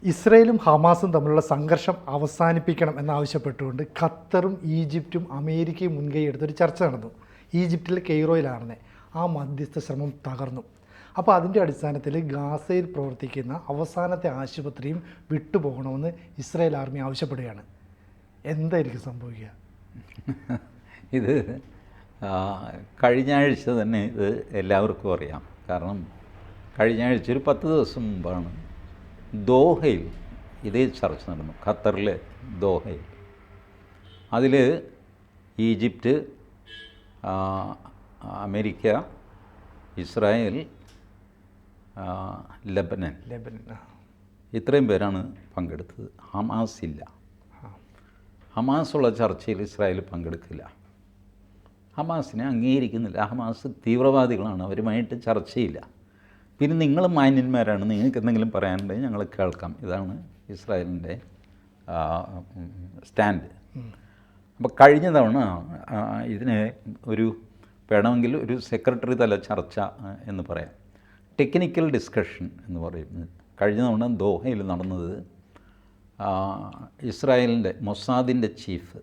ഇസ്രയേലും ഹമാസും തമ്മിലുള്ള സംഘർഷം അവസാനിപ്പിക്കണം എന്നാവശ്യപ്പെട്ടുകൊണ്ട് ഖത്തറും ഈജിപ്തും അമേരിക്കയും മുൻകൈ എടുത്തൊരു ചർച്ച നടന്നു. ഈജിപ്തിലെ കെയ്റോയിലാണ് ആ മധ്യസ്ഥ ശ്രമം തകർന്നു. അപ്പോൾ അതിൻ്റെ അടിസ്ഥാനത്തിൽ ഗാസയിൽ പ്രവർത്തിക്കുന്ന അവസാനത്തെ ആശുപത്രിയും വിട്ടുപോകണമെന്ന് ഇസ്രായേൽ ആർമി ആവശ്യപ്പെടുകയാണ്. എന്തായിരിക്കും സംഭവിക്കുക? ഇത് കഴിഞ്ഞ ആഴ്ച തന്നെ ഇത് എല്ലാവർക്കും അറിയാം. കാരണം കഴിഞ്ഞ ആഴ്ച ഒരു 10 ദിവസം മുമ്പാണ് ദോഹയിൽ ഇതേ ചർച്ച നടന്നു, ഖത്തറിലെ ദോഹയിൽ. അതിൽ ഈജിപ്റ്റ്, അമേരിക്ക, ഇസ്രായേൽ, ലെബനൻ ഇത്രയും പേരാണ് പങ്കെടുത്തത്. ഹമാസ് ഇല്ല. ഹമാസുള്ള ചർച്ചയിൽ ഇസ്രായേൽ പങ്കെടുക്കില്ല. ഹമാസിനെ അംഗീകരിക്കുന്നില്ല. ഹമാസ് തീവ്രവാദികളാണ്, അവരുമായിട്ട് ചർച്ചയില്ല. പിന്നെ നിങ്ങൾ മാന്യന്മാരാണ്, നിങ്ങൾക്ക് എന്തെങ്കിലും പറയാനുണ്ടെങ്കിൽ ഞങ്ങൾ കേൾക്കാം. ഇതാണ് ഇസ്രായേലിൻ്റെ സ്റ്റാൻഡ്. അപ്പോൾ കഴിഞ്ഞ തവണ ഇതിനെ വേണമെങ്കിൽ ഒരു സെക്രട്ടറി തല ചർച്ച എന്ന് പറയാം, ടെക്നിക്കൽ ഡിസ്കഷൻ എന്ന് പറയുന്നത് കഴിഞ്ഞ തവണ ദോഹയിൽ നടന്നത്. ഇസ്രായേലിൻ്റെ മൊസാദിൻ്റെ ചീഫ്,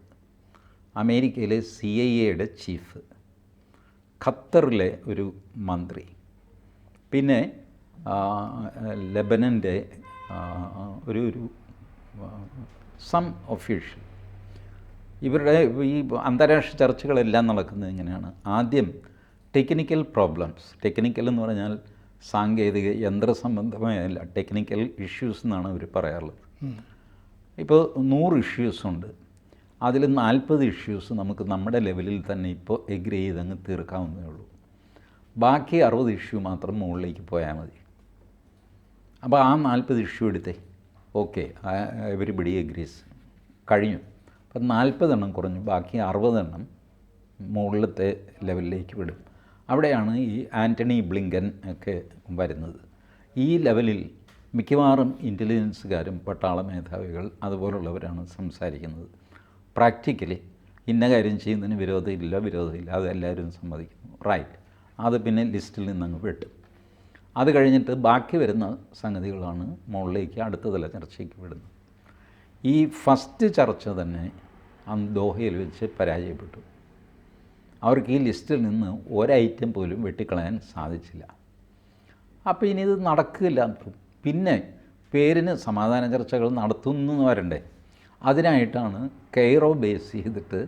അമേരിക്കയിലെ CIA ചീഫ്, ഖത്തറിലെ ഒരു മന്ത്രി, പിന്നെ ലെബനൻ്റെ ഒരു സം ഒഫീഷ്യൽ. ഇവരുടെ ഈ അന്താരാഷ്ട്ര ചർച്ചകളെല്ലാം നടക്കുന്നത് ഇങ്ങനെയാണ്. ആദ്യം ടെക്നിക്കൽ പ്രോബ്ലംസ്, ടെക്നിക്കൽ എന്ന് പറഞ്ഞാൽ സാങ്കേതിക യന്ത്രസംബന്ധമായല്ല, ടെക്നിക്കൽ ഇഷ്യൂസ് എന്നാണ് അവർ പറയാറുള്ളത്. ഇപ്പോൾ 100 ഇഷ്യൂസുണ്ട്. അതിൽ 40 ഇഷ്യൂസ് നമുക്ക് നമ്മുടെ ലെവലിൽ തന്നെ ഇപ്പോൾ എഗ്രി ചെയ്തങ്ങ് തീർക്കാവുന്നതേ ഉള്ളൂ. ബാക്കി 60 ഇഷ്യൂ മാത്രം മുകളിലേക്ക് പോയാൽ മതി. അപ്പോൾ ആ 40 ഇഷ്യൂ എടുത്തേ, ഓക്കെ, എവരിബഡി എഗ്രീസ്, കഴിഞ്ഞു. അപ്പം 40 എണ്ണം കുറഞ്ഞു, ബാക്കി 60 എണ്ണം മുകളിലത്തെ ലെവലിലേക്ക് വിടും. അവിടെയാണ് ഈ ആൻ്റണി ബ്ലിങ്കൻ ഒക്കെ വരുന്നത്. ഈ ലെവലിൽ മിക്കവാറും ഇൻ്റലിജൻസുകാരും പട്ടാള മേധാവികൾ അതുപോലുള്ളവരാണ് സംസാരിക്കുന്നത്. പ്രാക്ടിക്കലി ഇന്ന കാര്യം ചെയ്യുന്നതിന് വിരോധമില്ല, അതെല്ലാവരും സമ്മതിക്കുന്നു, റൈറ്റ്. അത് പിന്നെ ലിസ്റ്റിൽ നിന്നങ്ങ് വിട്ടു. അത് കഴിഞ്ഞിട്ട് ബാക്കി വരുന്ന സംഗതികളാണ് മുകളിലേക്ക് അടുത്ത തല ചർച്ചയ്ക്ക് വിടുന്നത്. ഈ ഫസ്റ്റ് ചർച്ച തന്നെ ദോഹയിൽ വെച്ച് പരാജയപ്പെട്ടു. അവർക്ക് ഈ ലിസ്റ്റിൽ നിന്ന് ഒരൈറ്റം പോലും വെട്ടിക്കളയാൻ സാധിച്ചില്ല. അപ്പോൾ ഇനി ഇത് നടക്കില്ല. പിന്നെ പേരിന് സമാധാന ചർച്ചകൾ നടത്തുന്നു വരണ്ടേ, അതിനായിട്ടാണ് കെയ്റോ ബേസ് ചെയ്തിട്ട്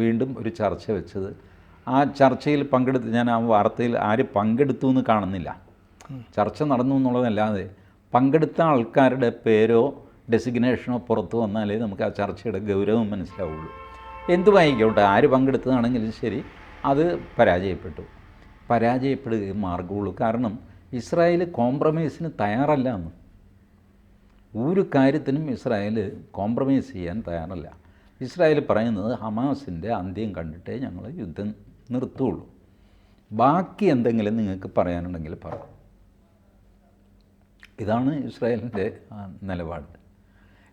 വീണ്ടും ഒരു ചർച്ച വെച്ചത്. ആ ചർച്ചയിൽ പങ്കെടുത്ത്, ഞാൻ ആ വാർത്തയിൽ ആര് പങ്കെടുത്തു എന്ന് കാണുന്നില്ല, ചർച്ച നടന്നു എന്നുള്ളതല്ലാതെ പങ്കെടുത്ത ആൾക്കാരുടെ പേരോ ഡെസിഗ്നേഷനോ പുറത്തു വന്നാലേ നമുക്ക് ആ ചർച്ചയുടെ ഗൗരവം മനസ്സിലാവുള്ളൂ. എന്തുമായിക്കോട്ടെ, ആര് പങ്കെടുത്തതാണെങ്കിലും ശരി, അത് പരാജയപ്പെടുകയും മാർഗമുള്ളൂ. കാരണം ഇസ്രായേൽ കോംപ്രമൈസിന് തയ്യാറല്ല എന്ന്. ഒരു കാര്യത്തിനും ഇസ്രായേൽ കോംപ്രമൈസ് ചെയ്യാൻ തയ്യാറല്ല. ഇസ്രായേൽ പറയുന്നത് ഹമാസിൻ്റെ അന്ത്യം കണ്ടിട്ടേ ഞങ്ങൾ യുദ്ധം നിർത്തുകയുള്ളൂ, ബാക്കി എന്തെങ്കിലും നിങ്ങൾക്ക് പറയാനുണ്ടെങ്കിൽ പറ. ഇതാണ് ഇസ്രായേലിൻ്റെ നിലപാട്.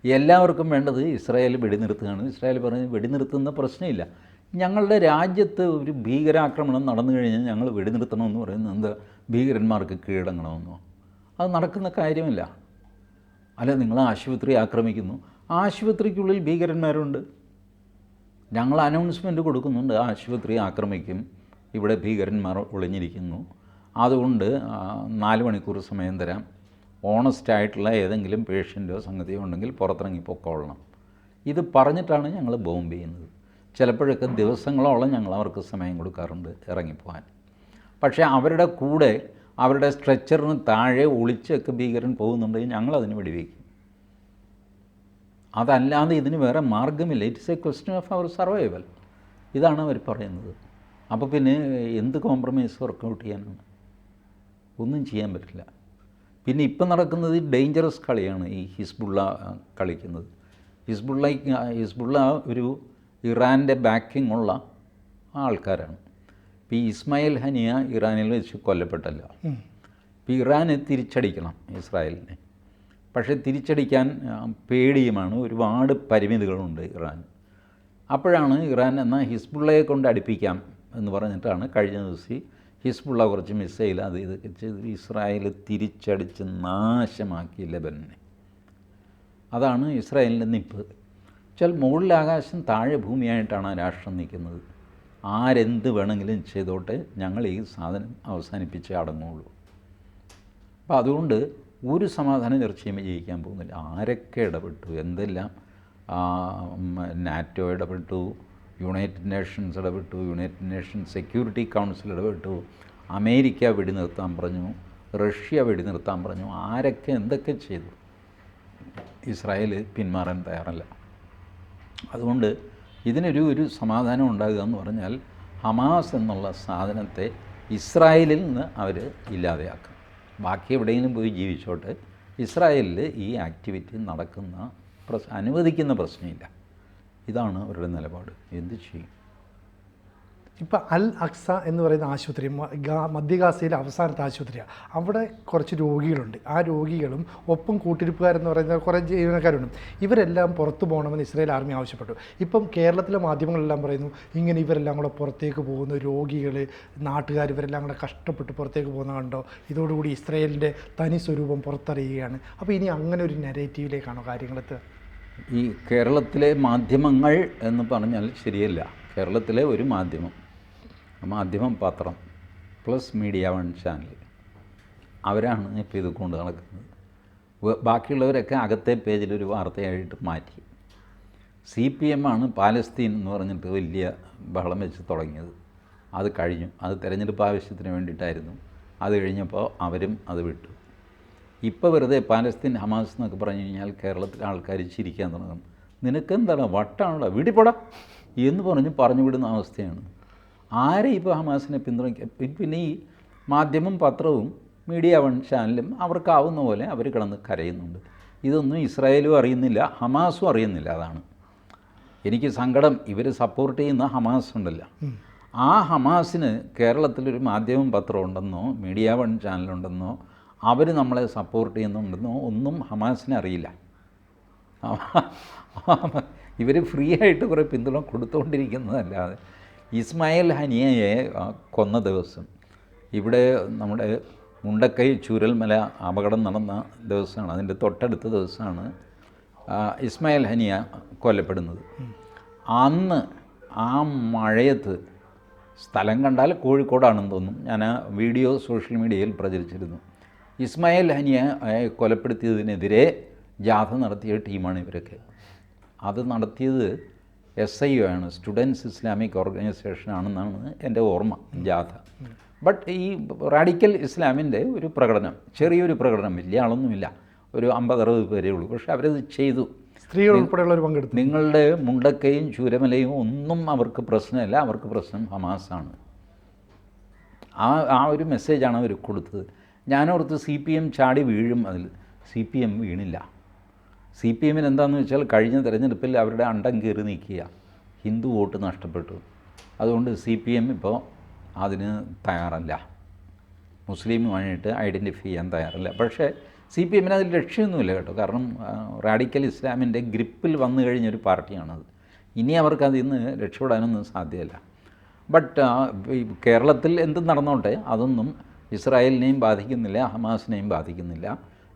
എല്ലാവർക്കും വേണ്ടത് ഇസ്രായേൽ വെടിനിർത്തുകയാണ്. ഇസ്രായേൽ പറഞ്ഞ് വെടിനിർത്തുന്ന പ്രശ്നമില്ല, ഞങ്ങളുടെ രാജ്യത്ത് ഒരു ഭീകരാക്രമണം നടന്നു കഴിഞ്ഞാൽ ഞങ്ങൾ വെടിനിർത്തണമെന്ന് പറയുന്നത് എന്താ, ഭീകരന്മാർക്ക് കീഴടങ്ങണമെന്നോ? അത് നടക്കുന്ന കാര്യമല്ല. അല്ല, നിങ്ങൾ ആശുപത്രി ആക്രമിക്കുന്നു, ആശുപത്രിക്കുള്ളിൽ ഭീകരന്മാരുണ്ട്, ഞങ്ങൾ അനൗൺസ്മെൻറ്റ് കൊടുക്കുന്നുണ്ട്, ആശുപത്രി ആക്രമിക്കും, ഇവിടെ ഭീകരന്മാർ ഒളിഞ്ഞിരിക്കുന്നു, അതുകൊണ്ട് 4 മണിക്കൂർ സമയം തരാം, ഓണസ്റ്റായിട്ടുള്ള ഏതെങ്കിലും പേഷ്യൻറ്റോ സംഗതിയോ ഉണ്ടെങ്കിൽ പുറത്തിറങ്ങി പൊക്കോളണം. ഇത് പറഞ്ഞിട്ടാണ് ഞങ്ങൾ ബോംബ് ചെയ്യുന്നത്. ചിലപ്പോഴൊക്കെ ദിവസങ്ങളോളം ഞങ്ങൾ അവർക്ക് സമയം കൊടുക്കാറുണ്ട് ഇറങ്ങിപ്പോകാൻ. പക്ഷേ അവരുടെ കൂടെ അവരുടെ സ്ട്രെച്ചറിന് താഴെ ഒളിച്ചൊക്കെ ഭീകരൻ പോകുന്നുണ്ടെങ്കിൽ ഞങ്ങളതിന് വെടിവെക്കും. അതല്ലാതെ ഇതിന് വേറെ മാർഗ്ഗമില്ല. It's a question of our survival. ഇതാണ് അവർ പറയുന്നത്. അപ്പോൾ പിന്നെ എന്ത് കോംപ്രമൈസ് വർക്കൗട്ട് ചെയ്യാനാണ്? ഒന്നും ചെയ്യാൻ പറ്റില്ല. പിന്നെ ഇപ്പം നടക്കുന്നത് ഡേഞ്ചറസ് കളിയാണ് ഈ ഹിസ്ബുള്ള കളിക്കുന്നത്. ഹിസ്ബുള്ള ഒരു ഇറാൻ്റെ ബാക്കിംഗ് ഉള്ള ആൾക്കാരാണ്. ഇപ്പോൾ ഈ ഇസ്മായിൽ ഹനിയ ഇറാനിൽ വെച്ച് കൊല്ലപ്പെട്ടല്ല. ഇപ്പോൾ ഇറാനെ തിരിച്ചടിക്കണം ഇസ്രായേലിനെ. പക്ഷേ തിരിച്ചടിക്കാൻ പേടിയുമാണ്, ഒരുപാട് പരിമിതികളുണ്ട് ഇറാൻ. അപ്പോഴാണ് ഇറാൻ എന്നാൽ ഹിസ്ബുള്ളയെ കൊണ്ട് അടുപ്പിക്കാം എന്ന് പറഞ്ഞിട്ടാണ് കഴിഞ്ഞ ദിവസം ഹിസ്ബുള്ള കുറച്ച് മിസൈൽ അത് ഇതൊക്കെ ചെയ്ത് ഇസ്രായേൽ തിരിച്ചടിച്ച് നാശമാക്കി ലെബനനെ. അതാണ് ഇസ്രായേലിൻ്റെ നിപ്പ്. വെച്ചാൽ മുകളിൽ ആകാശം താഴെ ഭൂമിയായിട്ടാണ് ആ രാഷ്ട്രം നിൽക്കുന്നത്. ആരെന്ത് വേണമെങ്കിലും ചെയ്തോട്ടെ, ഞങ്ങൾ ഈ സാധനം അവസാനിപ്പിച്ചേ അടങ്ങുള്ളൂ. അപ്പോൾ അതുകൊണ്ട് ഒരു സമാധാന ചർച്ചയും ജയിക്കാൻ പോകുന്നില്ല. ആരൊക്കെ ഇടപെട്ടു, എന്തെല്ലാം നാറ്റോ ഇടപെട്ടു, യുണൈറ്റഡ് നേഷൻസ് ഇടപെട്ടു, യുണൈറ്റഡ് നേഷൻസ് സെക്യൂരിറ്റി കൗൺസിൽ ഇടപെട്ടു, അമേരിക്ക വെടിനിർത്താൻ പറഞ്ഞു, റഷ്യ വെടിനിർത്താൻ പറഞ്ഞു, ആരൊക്കെ എന്തൊക്കെ ചെയ്തു, ഇസ്രായേൽ പിന്മാറാൻ തയ്യാറല്ല. അതുകൊണ്ട് ഇതിനൊരു സമാധാനം ഉണ്ടാകുക എന്ന് പറഞ്ഞാൽ ഹമാസ് എന്നുള്ള സാധനത്തെ ഇസ്രായേലിൽ നിന്ന് അവർ ഇല്ലാതെയാക്കും. ബാക്കി എവിടെയെങ്കിലും പോയി ജീവിച്ചോട്ടെ, ഇസ്രായേലിൽ ഈ ആക്ടിവിറ്റി അനുവദിക്കുന്ന പ്രശ്നമില്ല. ഇതാണ് അവരുടെ നിലപാട്. എന്ത് ചെയ്യും? ഇപ്പം അൽ അക്സ എന്ന് പറയുന്ന ആശുപത്രി മധ്യ ഗാസയിലെ അവസാനത്തെ ആശുപത്രിയാണ്. അവിടെ കുറച്ച് രോഗികളുണ്ട്. ആ രോഗികളും ഒപ്പം കൂട്ടിരിപ്പുകാരെന്ന് പറയുന്ന കുറേ ജീവനക്കാരുണ്ട്. ഇവരെല്ലാം പുറത്തു പോകണമെന്ന് ഇസ്രായേൽ ആർമി ആവശ്യപ്പെട്ടു. ഇപ്പം കേരളത്തിലെ മാധ്യമങ്ങളെല്ലാം പറയുന്നു ഇങ്ങനെ ഇവരെല്ലാം കൂടെ പുറത്തേക്ക് പോകുന്നു, രോഗികൾ, നാട്ടുകാർ ഇവരെല്ലാം കൂടെ കഷ്ടപ്പെട്ട് പുറത്തേക്ക് പോകുന്ന കണ്ടോ, ഇതോടുകൂടി ഇസ്രായേലിൻ്റെ തനി സ്വരൂപം പുറത്തറിയുകയാണ്. അപ്പോൾ ഇനി അങ്ങനെ ഒരു നെഗറ്റീവിലേക്കാണോ കാര്യങ്ങളെത്തുക? ഈ കേരളത്തിലെ മാധ്യമങ്ങൾ എന്ന് പറഞ്ഞാൽ ശരിയല്ല. കേരളത്തിലെ ഒരു മാധ്യമം പത്രം പ്ലസ് മീഡിയ വൺ ചാനൽ, അവരാണ് ഇപ്പോൾ ഇത് കൊണ്ട് നടക്കുന്നത്. ബാക്കിയുള്ളവരൊക്കെ അകത്തെ പേജിലൊരു വാർത്തയായിട്ട് മാറ്റി. CPM ആണ് പാലസ്തീൻ എന്ന് പറഞ്ഞിട്ട് വലിയ ബഹളം വെച്ച് തുടങ്ങിയത്. അത് കഴിഞ്ഞു. അത് തെരഞ്ഞെടുപ്പ് ആവശ്യത്തിന് വേണ്ടിയിട്ടായിരുന്നു. അത് കഴിഞ്ഞപ്പോൾ അവരും അത് വിട്ടു. ഇപ്പോൾ വെറുതെ പാലസ്തീൻ ഹമാസ് എന്നൊക്കെ പറഞ്ഞു കഴിഞ്ഞാൽ കേരളത്തിലെ ആൾക്കാർ ചിരിക്കാൻ തുടങ്ങും. നിനക്കെന്താണ് വട്ടാണല്ലോ, വീട്ടിൽ എന്ന് പറഞ്ഞു വിടുന്ന അവസ്ഥയാണ്. ആരെ ഇപ്പോൾ ഹമാസിനെ പിന്തുണയ്ക്കുക? പിന്നെ ഈ മാധ്യമം പത്രവും മീഡിയ വൺ ചാനലും അവർക്കാവുന്ന പോലെ അവർ കിടന്ന് കരയുന്നുണ്ട്. ഇതൊന്നും ഇസ്രായേലും അറിയുന്നില്ല, ഹമാസും അറിയുന്നില്ല. അതാണ് എനിക്ക് സങ്കടം. ഇവർ സപ്പോർട്ട് ചെയ്യുന്ന ഹമാസ് ഉണ്ടല്ലോ, ആ ഹമാസിന് കേരളത്തിലൊരു മാധ്യമം പത്രം ഉണ്ടെന്നോ മീഡിയ വൺ ചാനലുണ്ടെന്നോ അവർ നമ്മളെ സപ്പോർട്ട് ചെയ്യുന്നുണ്ടെന്നോ ഒന്നും ഹമാസിനെ അറിയില്ല. ഇവർ ഫ്രീ ആയിട്ട് കുറേ പിന്തുണ കൊടുത്തുകൊണ്ടിരിക്കുന്നതല്ലാതെ. ഇസ്മായിൽ ഹനിയയെ കൊന്ന ദിവസം, ഇവിടെ നമ്മുടെ മുണ്ടക്കൈ ചൂരൽമല അപകടം നടന്ന ദിവസമാണ്, അതിൻ്റെ തൊട്ടടുത്ത ദിവസമാണ് ഇസ്മായിൽ ഹനിയ കൊല്ലപ്പെടുന്നത്. അന്ന് ആ മഴയത്ത്, സ്ഥലം കണ്ടാൽ കോഴിക്കോടാണെന്ന് തോന്നും, ഞാൻ ആ വീഡിയോ സോഷ്യൽ മീഡിയയിൽ പ്രചരിച്ചിരുന്നു. ഇസ്മായിൽ ഹനിയയെ കൊലപ്പെടുത്തിയതിനെതിരെ ജാഥ നടത്തിയ ടീമാണ് ഇവരൊക്കെ. അത് നടത്തിയത് SIO ആണ്, സ്റ്റുഡൻസ് ഇസ്ലാമിക് ഓർഗനൈസേഷൻ ആണെന്നാണ് എൻ്റെ ഓർമ്മ, ജാഥ. ബട്ട് ഈ റാഡിക്കൽ ഇസ്ലാമിൻ്റെ ഒരു പ്രകടനം, ചെറിയൊരു പ്രകടനം, വലിയ ആളൊന്നുമില്ല, ഒരു 50-60 പേരേ ഉള്ളൂ. പക്ഷേ അവരത് ചെയ്തു. സ്ത്രീകൾ ഉൾപ്പെടെയുള്ളവർ പങ്കെടുത്തു. നിങ്ങളുടെ മുണ്ടക്കയും ചൂരമലയും ഒന്നും അവർക്ക് പ്രശ്നമല്ല, അവർക്ക് പ്രശ്നം ഹമാസാണ്. ആ ഒരു മെസ്സേജാണ് അവർ കൊടുത്തത്. ഞാനോർത്ത് CPM ചാടി വീഴും. അതിൽ CPM വീണില്ല. CPMന് എന്താണെന്ന് വെച്ചാൽ കഴിഞ്ഞ തെരഞ്ഞെടുപ്പിൽ അവരുടെ അണ്ടം കയറി നിൽക്കുക, ഹിന്ദു വോട്ട് നഷ്ടപ്പെട്ടു. അതുകൊണ്ട് CPM ഇപ്പോൾ അതിന് തയ്യാറല്ല, മുസ്ലിമുമായിട്ട് ഐഡൻറ്റിഫൈ ചെയ്യാൻ തയ്യാറല്ല. പക്ഷേ CPMന് അതിൽ ലക്ഷ്യമൊന്നുമില്ല കേട്ടോ. കാരണം റാഡിക്കൽ ഇസ്ലാമിൻ്റെ ഗ്രിപ്പിൽ വന്നു കഴിഞ്ഞൊരു പാർട്ടിയാണത്. ഇനി അവർക്ക് അതിൽ നിന്ന് രക്ഷപ്പെടാനൊന്നും സാധ്യമല്ല. ബട്ട് കേരളത്തിൽ എന്തും നടന്നോട്ടെ, അതൊന്നും ഇസ്രായേലിനെയും ബാധിക്കുന്നില്ല, ഹമാസിനെയും ബാധിക്കുന്നില്ല.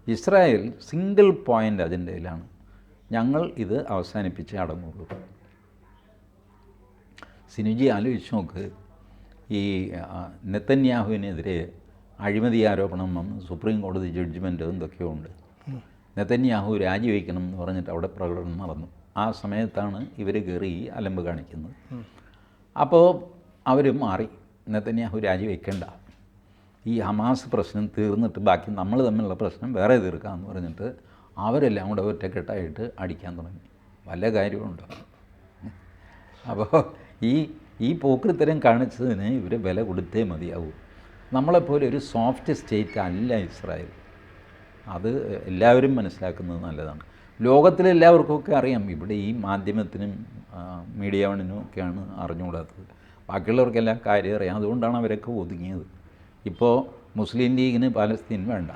ഇസ്രായേൽ സിംഗിൾ പോയിൻ്റ് അജണ്ടയിലാണ്, ഞങ്ങൾ ഇത് അവസാനിപ്പിച്ചേ അടങ്ങുള്ളൂ. സിനുജി ആലോചിച്ച് നോക്ക്, ഈ നെതന്യാഹുവിനെതിരെ അഴിമതി ആരോപണം വന്ന് സുപ്രീം കോടതി ജഡ്ജ്മെൻറ്റ് എന്തൊക്കെയോ ഉണ്ട്. നെതന്യാഹു രാജിവെക്കണം എന്ന് പറഞ്ഞിട്ട് അവിടെ പ്രകടനം നടന്നു. ആ സമയത്താണ് ഇവർ കയറി അലമ്പ് കാണിക്കുന്നത്. അപ്പോൾ അവർ മാറി, നെതന്യാഹു രാജിവെക്കേണ്ട, ഈ ഹമാസ് പ്രശ്നം തീർന്നിട്ട് ബാക്കി നമ്മൾ തമ്മിലുള്ള പ്രശ്നം വേറെ തീർക്കാമെന്ന് പറഞ്ഞിട്ട് അവരെല്ലാം കൂടെ ഒറ്റക്കെട്ടായിട്ട് അടിക്കാൻ തുടങ്ങി. വല്ല കാര്യമുണ്ടോ? അപ്പോൾ ഈ പോക്രിത്തരം കാണിച്ചതിന് ഇവർ വില കൊടുത്തേ മതിയാവൂ. നമ്മളെപ്പോലെ ഒരു സോഫ്റ്റ് സ്റ്റേറ്റ് അല്ല ഇസ്രായേൽ. അത് എല്ലാവരും മനസ്സിലാക്കുന്നത് നല്ലതാണ്. ലോകത്തിലെല്ലാവർക്കുമൊക്കെ അറിയാം. ഇവിടെ ഈ മാധ്യമത്തിനും മീഡിയ വണ്ണിനും ഒക്കെയാണ് അറിഞ്ഞുകൂടാത്തത്. ബാക്കിയുള്ളവർക്കെല്ലാം കാര്യം അറിയാം. അതുകൊണ്ടാണ് അവരൊക്കെ ഒതുങ്ങിയത്. ഇപ്പോൾ മുസ്ലിം ലീഗിന് പാലസ്തീൻ വേണ്ട,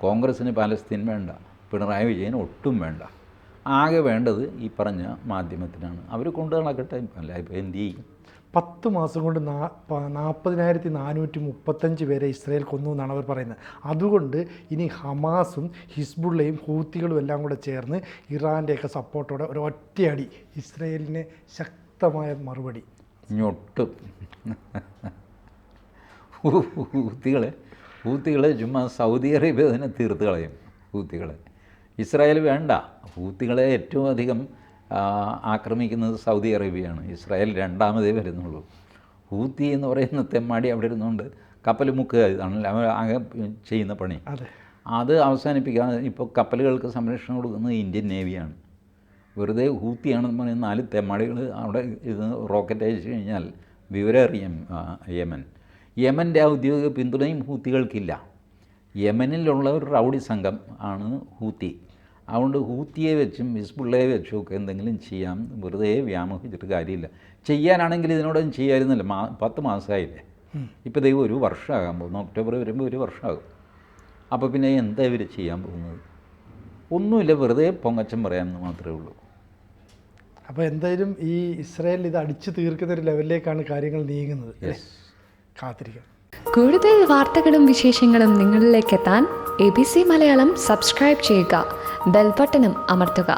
കോൺഗ്രസ്സിന് പാലസ്തീൻ വേണ്ട, പിണറായി വിജയന് ഒട്ടും വേണ്ട. ആകെ വേണ്ടത് ഈ പറഞ്ഞ മാധ്യമത്തിനാണ്. അവർ കൊണ്ടു നടക്കട്ടെ, അല്ല ഇപ്പോൾ എന്ത് ചെയ്യും? 10 മാസം കൊണ്ട് 40,435 പേരെ ഇസ്രായേൽ കൊന്നു എന്നാണ് അവർ പറയുന്നത്. അതുകൊണ്ട് ഇനി ഹമാസും ഹിസ്ബുള്ളയും ഹൂത്തികളും എല്ലാം കൂടെ ചേർന്ന് ഇറാൻ്റെയൊക്കെ സപ്പോർട്ടോടെ ഒരു ഒറ്റയടി ഇസ്രായേലിന് ശക്തമായ മറുപടി ഞൊട്ടും. ഹൂത്തികളെ ചുമ്മാ സൗദി അറേബ്യ തന്നെ തീർത്ത് കളയും. ഹൂത്തികളെ ഇസ്രായേൽ വേണ്ട. ഹൂത്തികളെ ഏറ്റവും അധികം ആക്രമിക്കുന്നത് സൗദി അറേബ്യയാണ്. ഇസ്രായേൽ രണ്ടാമതേ വരുന്നുള്ളൂ. ഹൂത്തി എന്ന് പറയുന്ന തെമ്മാടി അവിടെ ഇരുന്നുകൊണ്ട് കപ്പൽ മുക്കുക, ഇതാണല്ലോ അവർ ആകെ ചെയ്യുന്ന പണി. അത് അവസാനിപ്പിക്കാൻ ഇപ്പോൾ കപ്പലുകൾക്ക് സംരക്ഷണം കൊടുക്കുന്നത് ഇന്ത്യൻ നേവിയാണ്. വെറുതെ ഹൂത്തിയാണെന്ന് പറയുന്ന 4 തെമ്മാടികൾ അവിടെ ഇത് റോക്കറ്റ് അയച്ചു കഴിഞ്ഞാൽ വിവരം അറിയാം യമൻ്റെ ഔദ്യോഗിക പിന്തുണയും ഹൂത്തികൾക്കില്ല. യമനിലുള്ള ഒരു റൗഡി സംഘം ആണ് ഹൂത്തി. അതുകൊണ്ട് ഹൂത്തിയെ വെച്ചും ഹിസ്ബുള്ളയെ വെച്ചും ഒക്കെ എന്തെങ്കിലും ചെയ്യാം. വെറുതെ വ്യാമോഹിച്ചിട്ട് കാര്യമില്ല. ചെയ്യാനാണെങ്കിൽ ഇതിനോടൊന്നും ചെയ്യാമായിരുന്നല്ലോ. 10 മാസമായില്ലേ. ഇപ്പോൾ ദൈവം 1 വർഷമാകാൻ പോകുന്നു. ഒക്ടോബർ വരുമ്പോൾ 1 വർഷമാകും. അപ്പോൾ പിന്നെ എന്താ ഇവർ ചെയ്യാൻ പോകുന്നത്? ഒന്നുമില്ല, വെറുതെ പൊങ്ങച്ചം പറയാമെന്ന് മാത്രമേ ഉള്ളൂ. അപ്പോൾ എന്തായാലും ഈ ഇസ്രായേൽ ഇത് അടിച്ചു തീർക്കുന്ന ഒരു ലെവലിലേക്കാണ് കാര്യങ്ങൾ നീങ്ങുന്നത്. കാത്തിരിക്കാം. കൂടുതൽ വാർത്തകളും വിശേഷങ്ങളും നിങ്ങളിലേക്ക് എത്താൻ ABC മലയാളം സബ്സ്ക്രൈബ് ചെയ്യുക, ബെൽ ബട്ടണും അമർത്തുക.